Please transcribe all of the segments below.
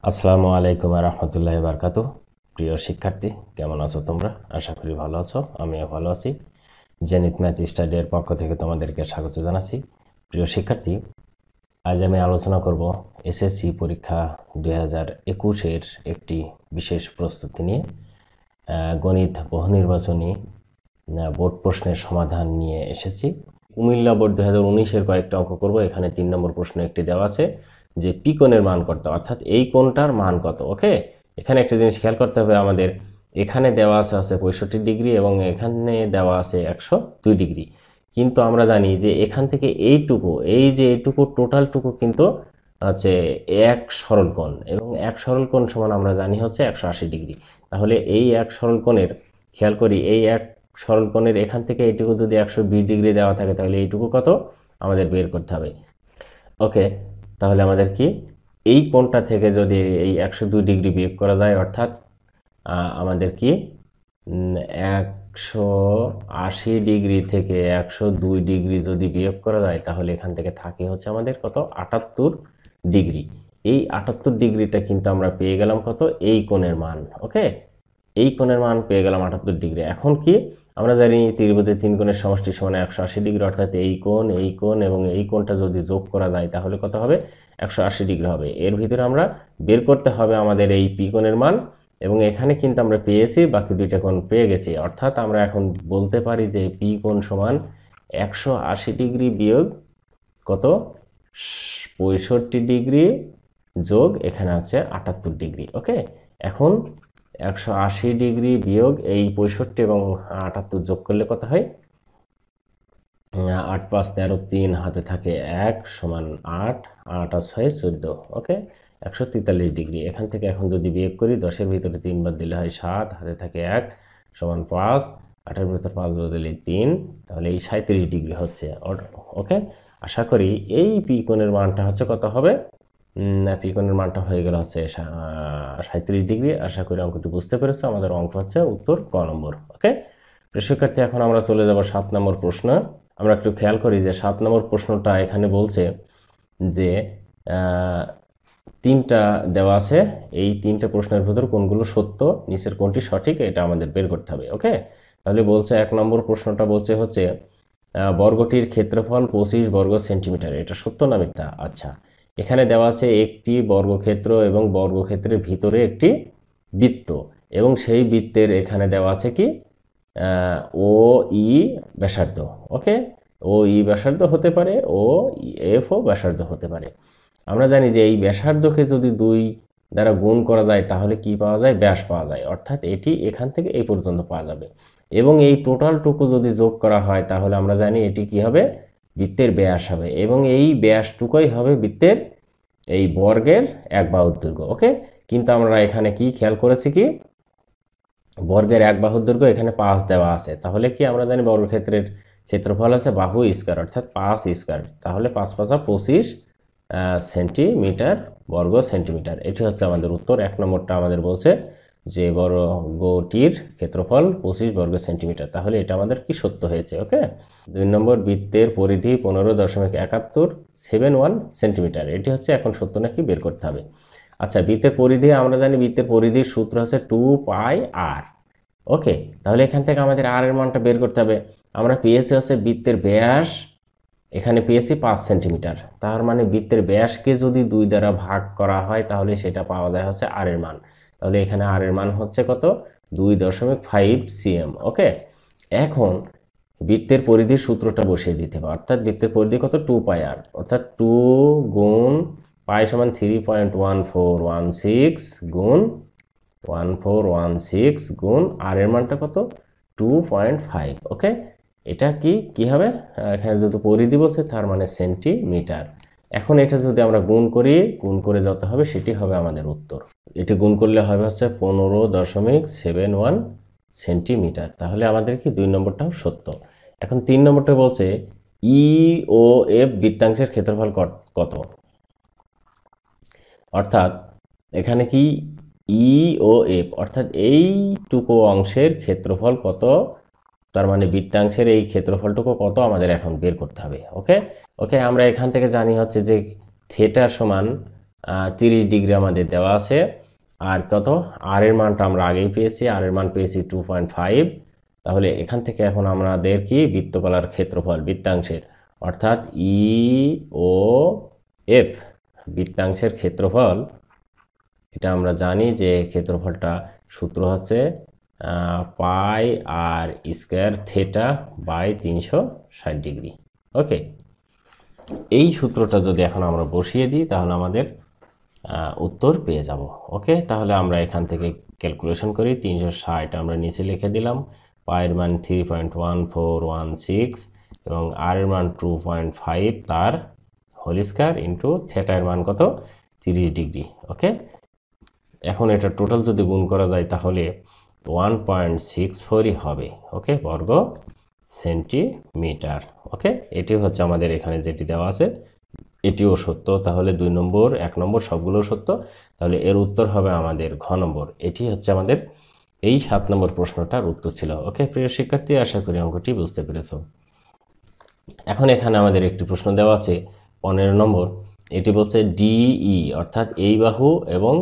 আসসালামু আলাইকুম রহমতুল্লাহ বারকাতু। প্রিয় শিক্ষার্থী, কেমন আছো তোমরা? আশা করি ভালো আছো। আমিও ভালো আছি। জেনিত ম্যাথ স্টাডির পক্ষ থেকে তোমাদেরকে স্বাগত জানাচ্ছি। প্রিয় শিক্ষার্থী, আজ আমি আলোচনা করব এসএসসি পরীক্ষা 2021-এর একটি বিশেষ প্রস্তুতি নিয়ে। গণিত বহুনির্বাচনী বোর্ড প্রশ্নের সমাধান নিয়ে এসেছি। কুমিল্লা বোর্ড 2019-এর কয়েকটা অঙ্ক করব। এখানে 3 নম্বর প্রশ্ন একটি দেওয়া আছে যে পি কোণের মান কত, অর্থাৎ এই কোণটার মান কত। ওকে, এখানে একটা জিনিস খেয়াল করতে হবে আমাদের, এখানে দেওয়া আছে 65 ডিগ্রি এবং এখানে দেওয়া আছে 102 ডিগ্রি। কিন্তু আমরা জানি যে এখান থেকে এইটুকু, এই যে এইটুকু টোটালটুকু কিন্তু হচ্ছে এক সরল কোণ, এবং এক সরল কোণ সমান আমরা জানি হচ্ছে 180 ডিগ্রি। তাহলে এই এক সরল কোণের, খেয়াল করি, এই এক সরল কোণের এখান থেকে এইটুকু যদি 120 ডিগ্রি দেওয়া থাকে তাহলে এইটুকু কত আমাদের বের করতে হবে। ওকে, তাহলে আমাদের কি এই কোণটা থেকে যদি এই 102 ডিগ্রি বিয়োগ করা যায়, অর্থাৎ আমাদের কি 180 ডিগ্রি থেকে 102 ডিগ্রি যদি বিয়োগ করা যায় তাহলে এখান থেকে থাকে হচ্ছে আমাদের কত, 78 ডিগ্রি। এই 78 ডিগ্রিটা কিন্তু আমরা পেয়ে গেলাম কত, এই কোণের মান। ওকে, এই কোণের মান পেয়ে গেলাম 78 ডিগ্রি। এখন কি আমরা জানি ত্রিভুজের 3 কোণের সমষ্টি সমান 180 ডিগ্রি, অর্থাৎ এই কোণ এবং এই কোণটা যদি যোগ করা যায় তাহলে কত হবে, 180 ডিগ্রি হবে। এর ভিতরে আমরা বের করতে হবে আমাদের এই পি কোণের মান, এবং এখানে কিন্তু আমরা পেয়েছি, বাকি দুইটা কোণ পেয়ে গেছি। অর্থাৎ আমরা এখন বলতে পারি যে পি কোণ সমান 180 ডিগ্রি বিয়োগ কত, 65 ডিগ্রি যোগ এখানে আছে 78 ডিগ্রি। ওকে, এখন 180 ডিগ্রি বিয়োগ এই 65 এবং 78 যোগ করলে কত হয়, 8 5 13, 3 হাতে থাকে 1 সমান 8, 8 আর 6 14। ওকে, 143 ডিগ্রি। এখান থেকে এখন যদি বিয়োগ করি, 10-এর ভিতরে 3 বার দিলে হয় 7, হাতে থাকে 1 সমান 5, 8-এর ভিতরে 5 বার দিলে 3, তাহলে এই 37 ডিগ্রি হচ্ছে। ওকে, আশা করি এই পি কোণের মানটা হচ্ছে কত হবে, পি কোণের মানটা হয়ে গেল হচ্ছে 37 ডিগ্রি। আশা করি অঙ্কটি বুঝতে পেরেছো। আমাদের অঙ্ক হচ্ছে উত্তর ক নম্বর। ওকে, শিক্ষার্থী, এখন আমরা চলে যাব 7 নম্বর প্রশ্ন। আমরা একটু খেয়াল করি যে 7 নম্বর প্রশ্নটা এখানে বলছে যে 3টা দেওয়া আছে, এই 3টা প্রশ্নের ভেতর কোনগুলো সত্য, নিচের কোনটি সঠিক, এটা আমাদের বের করতে হবে। ওকে, তাহলে বলছে 1 নম্বর প্রশ্নটা বলছে হচ্ছে বর্গটির ক্ষেত্রফল 25 বর্গ সেন্টিমিটার, এটা সত্য না মিথ্যা? আচ্ছা, এখানে দেওয়া আছে একটি বর্গক্ষেত্র এবং বর্গক্ষেত্রের ভিতরে একটি বৃত্ত, এবং সেই বৃত্তের এখানে দেওয়া আছে কি ও ই ব্যাসার্ধ। ওকে, ও ই ব্যাসার্ধ হতে পারে, ও এফ ও ব্যাসার্ধ হতে পারে। আমরা জানি যে এই ব্যাসার্ধকে যদি 2 দ্বারা গুণ করা যায় তাহলে কি পাওয়া যায়, ব্যাস পাওয়া যায়, অর্থাৎ এটি এখান থেকে এই পর্যন্ত পাওয়া যাবে। এবং এই টোটালটুকু যদি যোগ করা হয় তাহলে আমরা জানি এটি কি হবে, বৃত্তের ব্যাস হবে, এবং এই ব্যাসটুকুই হবে বৃত্তের এই বর্গের 1 বাহুর দৈর্ঘ্য। ওকে, কিন্তু আমরা এখানে কি খেয়াল করেছি, কি বর্গের 1 বাহুর দৈর্ঘ্য এখানে 5 দেওয়া আছে, তাহলে কি আমরা জানি বর্গক্ষেত্রের ক্ষেত্রফল আছে বাহু স্কয়ার, অর্থাৎ 5 স্কয়ার, তাহলে 5 5 25 সেন্টিমিটার বর্গ সেন্টিমিটার। এটি হচ্ছে আমাদের উত্তর। 1 নম্বরটা আমাদের বলছে যে বর্গটির ক্ষেত্রফল 25 বর্গ সেন্টিমিটার, তাহলে এটা আমাদের কি সত্য হয়েছে। ওকে, 2 নম্বর বৃত্তের পরিধি 15.71 সেন্টিমিটার, এটি হচ্ছে এখন সত্য নাকি বের করতে হবে। আচ্ছা, বৃত্তের পরিধি আমরা জানি, বৃত্তের পরিধির সূত্র হচ্ছে 2πr। ওকে, তাহলে এখান থেকে আমাদের আর এর মানটা বের করতে হবে। আমরা পেয়েছি হচ্ছে বৃত্তের ব্যাস, এখানে পেয়েছি 5 সেন্টিমিটার, তার মানে বৃত্তের ব্যাসকে যদি 2 দ্বারা ভাগ করা হয় তাহলে সেটা পাওয়া যায় হচ্ছে আর এর মান। তাহলে এখানে আর এর মান হচ্ছে কত, 2.5 cm। ওকে, এখন বৃত্তের পরিধির সূত্রটা বসিয়ে দিতে হবে, অর্থাৎ বৃত্তের পরিধি কত, 2πr, অর্থাৎ 2 গুণ পাই সমান 3.1416 গুণ 1416 গুণ আর এর মানটা কত, 2.5। ওকে, এটা কি হবে, এখানে যেহেতু পরিধি বলছে তার মানে সেন্টিমিটার। এখন এটা যদি আমরা গুণ করে যত হবে সেটি হবে আমাদের উত্তর। এটি গুণ করলে হবে হচ্ছে 15.71 সেন্টিমিটার, তাহলে আমাদের কি 2 নম্বরটাও সত্য। এখন 3 নম্বরটা বলছে ই ও এফ বৃত্তাংশের ক্ষেত্রফল কত, অর্থাৎ এখানে কি ই ও এফ, অর্থাৎ এইটুকু অংশের ক্ষেত্রফল কত, তার মানে বৃত্তাংশের এই ক্ষেত্রফলটুকু কত আমাদের এখন বের করতে হবে। ওকে, আমরা এখান থেকে জানি হচ্ছে যে থিটা সমান 30 ডিগ্রি আমাদের দেওয়া আছে। আর কত, আর এর মানটা আমরা আগেই পেয়েছি, আর এর মান পেয়েছি 2.5। তাহলে এখান থেকে এখন আমাদের কি বৃত্তকলার ক্ষেত্রফল বৃত্তাংশের, অর্থাৎ ই ও এফ বৃত্তাংশের ক্ষেত্রফল, এটা আমরা জানি যে ক্ষেত্রফলটা সূত্র হচ্ছে পাই আর স্কয়ার থিটা বাই 360 ডিগ্রি। ওকে, এই সূত্রটা যদি এখন আমরা বসিয়ে দিই তাহলে আমাদের উত্তর পেয়ে যাব। ওকে, তাহলে আমরা এখান থেকে ক্যালকুলেশন করি। 360 আমরা নিচে লিখে দিলাম, পায়ের মান 3.1416 এবং আর এর মান 2.5 তার হোল স্কয়ার ইন্টু থিটার মান কত 30 ডিগ্রি। ওকে, এখন এটা টোটাল যদি গুণ করা যায় তাহলে 1.64ই হবে। ওকে, বর্গ সেন্টিমিটার। ওকে, এটি হচ্ছে আমাদের এখানে যেটি দেওয়া আছে, এটিও সত্য। তাহলে 2 নম্বর 1 নম্বর সবগুলো সত্য। তাহলে এর উত্তর হবে আমাদের ঘ নম্বর। এটি হচ্ছে আমাদের এই 7 নম্বর প্রশ্নটার উত্তর ছিল। ওকে প্রিয় শিক্ষার্থী, আশা করি অঙ্কটি বুঝতে পেরেছো। এখন এখানে আমাদের একটি প্রশ্ন দেওয়া আছে 15 নম্বর। এটি বলছে ডিই অর্থাৎ এই বাহু এবং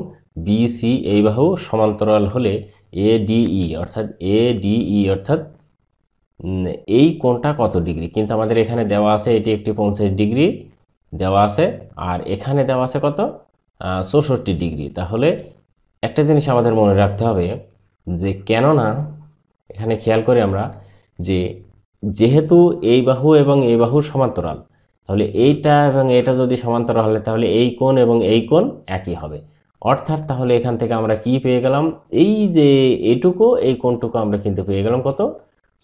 বিসি এই বাহু সমান্তরাল হলে এডিই অর্থাৎ এই কোণটা কত ডিগ্রি। কিন্তু আমাদের এখানে দেওয়া আছে এটি একটি 50 ডিগ্রি দেওয়া আছে, আর এখানে দেওয়া আছে কত 64 ডিগ্রি। তাহলে একটা জিনিস আমাদের মনে রাখতে হবে যে কেননা এখানে খেয়াল করি আমরা যে যেহেতু এই বাহু এবং এই বাহু সমান্তরাল, তাহলে এইটা এবং এটা যদি সমান্তরাল হলে তাহলে এই কোণ এবং এই কোণ একই হবে। অর্থাৎ তাহলে এখান থেকে আমরা কি পেয়ে গেলাম, এই যে এইটুকু এই কোণটুকু আমরা কিন্তু পেয়ে গেলাম কত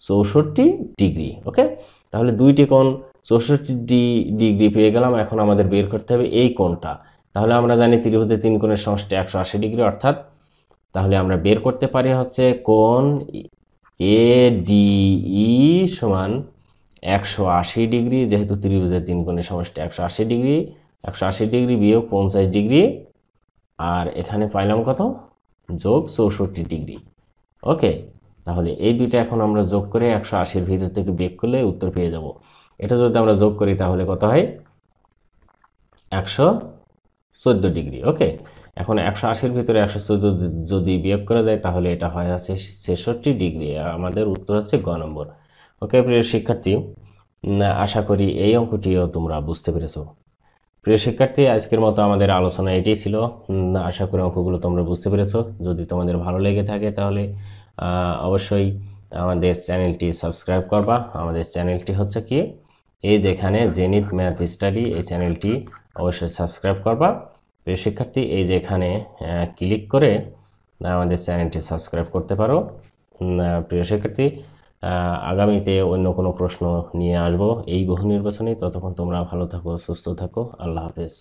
64 ডিগ্রি। ওকে, তাহলে দুইটি কোণ 64 ডিগ্রি পেয়ে গেলাম। এখন আমাদের বের করতে হবে এই কোণটা। তাহলে আমরা জানি ত্রিভুজের 3 কোণের সমষ্টি 180 ডিগ্রি, অর্থাৎ তাহলে আমরা বের করতে পারি হচ্ছে কোণ এডিই সমান 180 ডিগ্রি। যেহেতু ত্রিভুজের 3 কোণের সমষ্টি 180 ডিগ্রি, 180 ডিগ্রি বিয়োগ 50 ডিগ্রি, আর এখানে পাইলাম কত যোগ 64 ডিগ্রি। ওকে, তাহলে এই দুইটা এখন আমরা যোগ করে 180-র ভিতর থেকে বিয়োগ করলে উত্তর পেয়ে যাব। এটা যদি আমরা যোগ করি তাহলে কত হয় 114 ডিগ্রি। ওকে, এখন 180-র ভিতরে 114 যদি বিয়োগ করা যায় তাহলে এটা হয় হচ্ছে 66 ডিগ্রি। আমাদের উত্তর হচ্ছে গ নম্বর। ওকে প্রিয় শিক্ষার্থী, আশা করি এই অঙ্কটিও তোমরা বুঝতে পেরেছো। প্রিয় শিক্ষার্থী, আজকের মতো আমাদের আলোচনা এটাই ছিল। আশা করি অঙ্কগুলো তোমরা বুঝতে পেরেছো। যদি তোমাদের ভালো লেগে থাকে তাহলে অবশ্যই আমাদের চ্যানেলটি সাবস্ক্রাইব করবা। আমাদের চ্যানেলটি হচ্ছে কি এই যেখানে জেনিথ ম্যাথ স্টাডি, এই চ্যানেলটি অবশ্যই সাবস্ক্রাইব করবা। প্রিয় শিক্ষার্থী, এই যে এখানে ক্লিক করে আমাদের চ্যানেলটি সাবস্ক্রাইব করতে পারো। প্রিয় শিক্ষার্থী, আগামীতে অন্য কোনো প্রশ্ন নিয়ে আসবো এই বহু নির্বাচনে। ততক্ষণ তোমরা ভালো থাকো, সুস্থ থাকো। আল্লাহ হাফেজ।